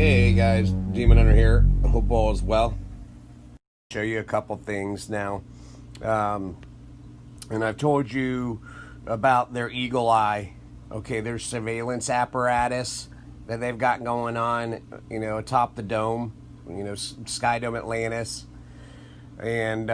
Hey guys, Demon Hunter here. Hope all is well. Show you a couple things now. Um, and I've told you about their Eagle Eye, okay, their surveillance apparatus that they've got going on, atop the dome, Sky Dome Atlantis, and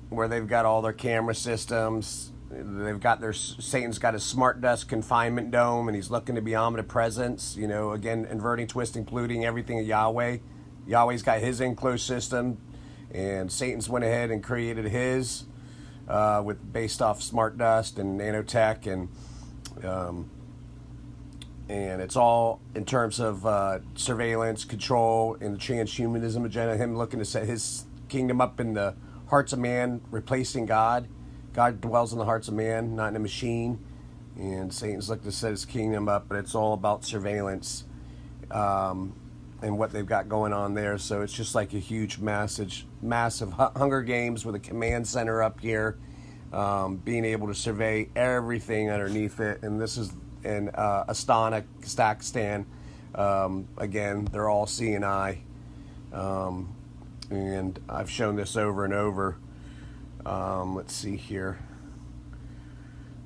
where they've got all their camera systems. They've got Satan's got his smart dust confinement dome, and he's looking to be omnipresence. Again, inverting, twisting, polluting everything of Yahweh. Yahweh's got his enclosed system, and Satan's went ahead and created his based off smart dust and nanotech, and it's all in terms of surveillance, control, and the transhumanism agenda. Him looking to set his kingdom up in the hearts of man, replacing God. God dwells in the hearts of man, not in a machine. And Satan's looking to set his kingdom up, but it's all about surveillance and what they've got going on there. So it's just like a huge, massive Hunger Games with a command center up here, being able to survey everything underneath it. And this is in Astana, Kazakhstan. Again, they're all CNI. And I've shown this over and over. Let's see here.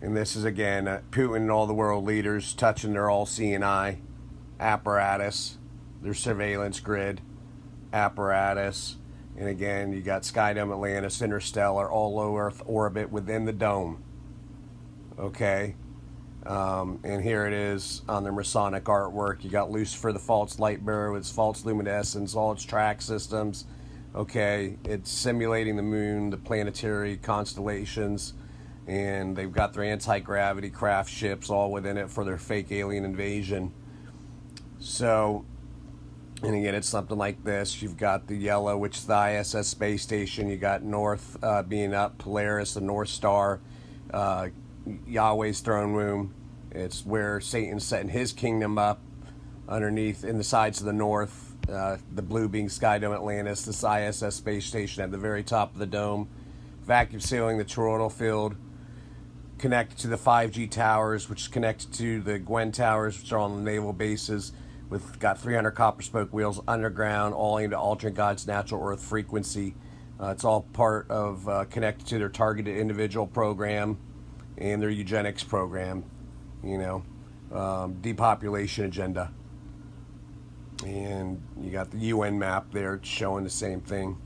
And this is, again, Putin and all the world leaders touching their all CNI apparatus, their surveillance grid apparatus. And again, you got Sky Dome Atlantis, Interstellar, all low Earth orbit within the dome. Okay. And here it is on the Masonic artwork. You got Lucifer, the false light bearer with its false luminescence, all its track systems. Okay, it's simulating the moon, the planetary constellations, and they've got their anti-gravity craft ships all within it for their fake alien invasion. So, and again, it's something like this. You've got the yellow, which is the ISS space station. You got North being up, Polaris, the North Star, Yahweh's throne room. It's where Satan's setting his kingdom up underneath in the sides of the north. The blue being Sky Dome Atlantis, this ISS space station at the very top of the dome, vacuum sealing the toroidal field, connected to the 5G towers, which is connected to the Gwen towers, which are on the naval bases, got 300 copper spoke wheels underground, all aimed at altering God's natural Earth frequency. It's all part of connected to their targeted individual program and their eugenics program, depopulation agenda. And you got the UN map there showing the same thing.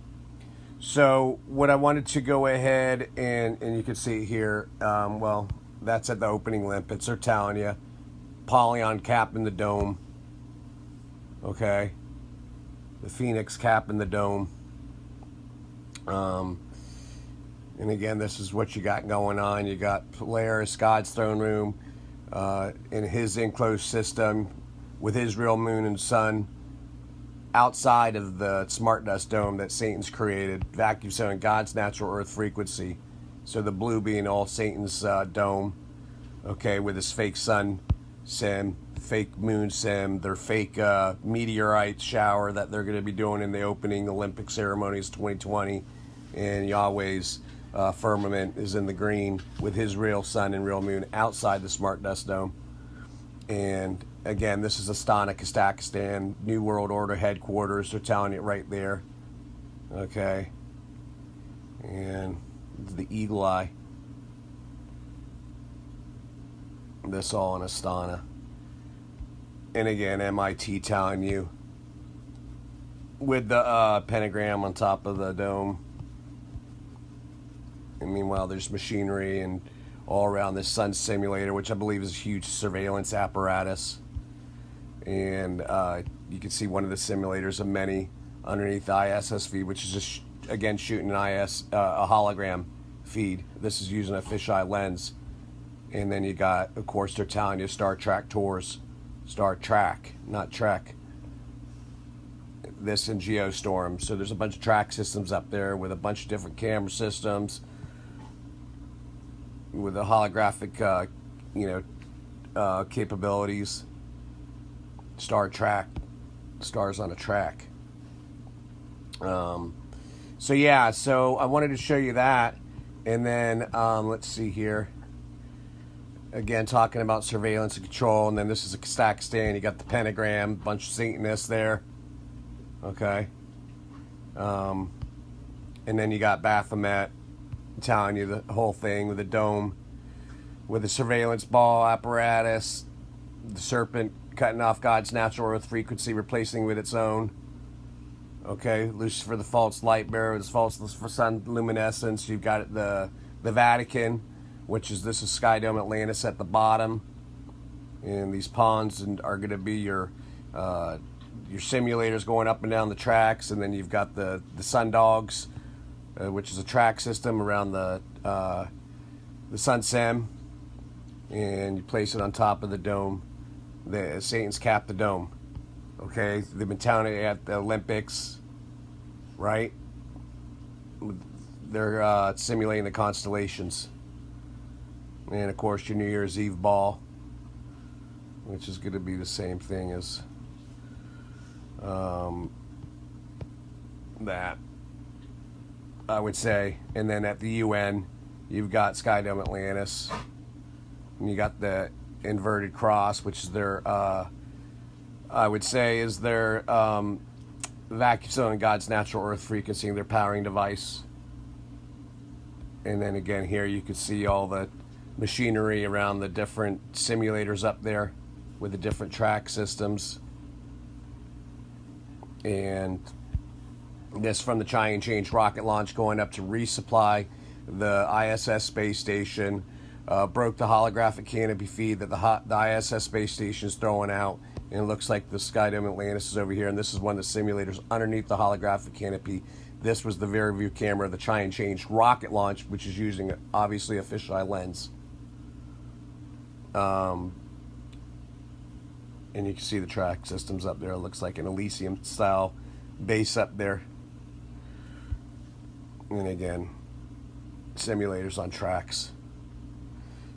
So what I wanted to go ahead and you can see here, well, that's at the opening limpets. They're telling you, Polyon cap in the dome. Okay, the Phoenix cap in the dome. And again, this is what you got going on. You got Polaris, God's throne room, in his enclosed system, with his real moon and sun outside of the smart dust dome that Satan's created, vacuum sealing God's natural Earth frequency. So the blue being all Satan's dome, okay, with his fake sun sim, fake moon sim, their fake meteorite shower that they're going to be doing in the opening Olympic ceremonies 2020, and Yahweh's firmament is in the green with his real sun and real moon outside the smart dust dome. And again, this is Astana, Kazakhstan, New World Order headquarters. They're telling it right there. Okay. And the Eagle Eye. This all in Astana. And again, MIT telling you with the pentagram on top of the dome. And meanwhile, there's machinery and all around this sun simulator, which I believe is a huge surveillance apparatus. And you can see one of the simulators of many underneath the ISS feed, which is just, again, shooting an a hologram feed. This is using a fisheye lens. And then you got, of course, they're telling you Star Trek tours. Star Trek, not Trek. This in Geostorm. So there's a bunch of track systems up there with a bunch of different camera systems, with the holographic, capabilities. Star Trek, stars on a track. So I wanted to show you that, and then let's see here. again, talking about surveillance and control. And then this is a Kazakhstan. You got the pentagram, bunch of Satanists there. Okay. And then you got Baphomet telling you the whole thing with the dome, with the surveillance ball apparatus, the serpent cutting off God's natural earth frequency, replacing with its own. Okay, Lucifer, the false light bearer, the false sun luminescence. You've got the Vatican, which is, this is Sky Dome Atlantis at the bottom, and these pawns are going to be your simulators going up and down the tracks, and then you've got the Sun Dogs, which is a track system around the Sun Sem, and you place it on top of the dome. The Satan's capped the dome. Okay, they've been touting it at the Olympics, right? They're simulating the constellations. And of course your New Year's Eve ball, which is going to be the same thing as that, I would say. And then at the UN, you've got Sky Dome Atlantis, and you got the inverted cross, which is their I would say is their vacuum zone, God's natural earth frequency, their powering device. And then again here you can see all the machinery around the different simulators up there with the different track systems. And this from the Try and Change rocket launch going up to resupply the ISS space station. Broke the holographic canopy feed that the ISS space station is throwing out. And it looks like the Sky Dome Atlantis is over here, and this is one of the simulators underneath the holographic canopy. This was the very view camera of the Try and Change rocket launch, which is using, obviously, a fisheye lens. And you can see the track systems up there. It looks like an Elysium-style base up there. And again, simulators on tracks.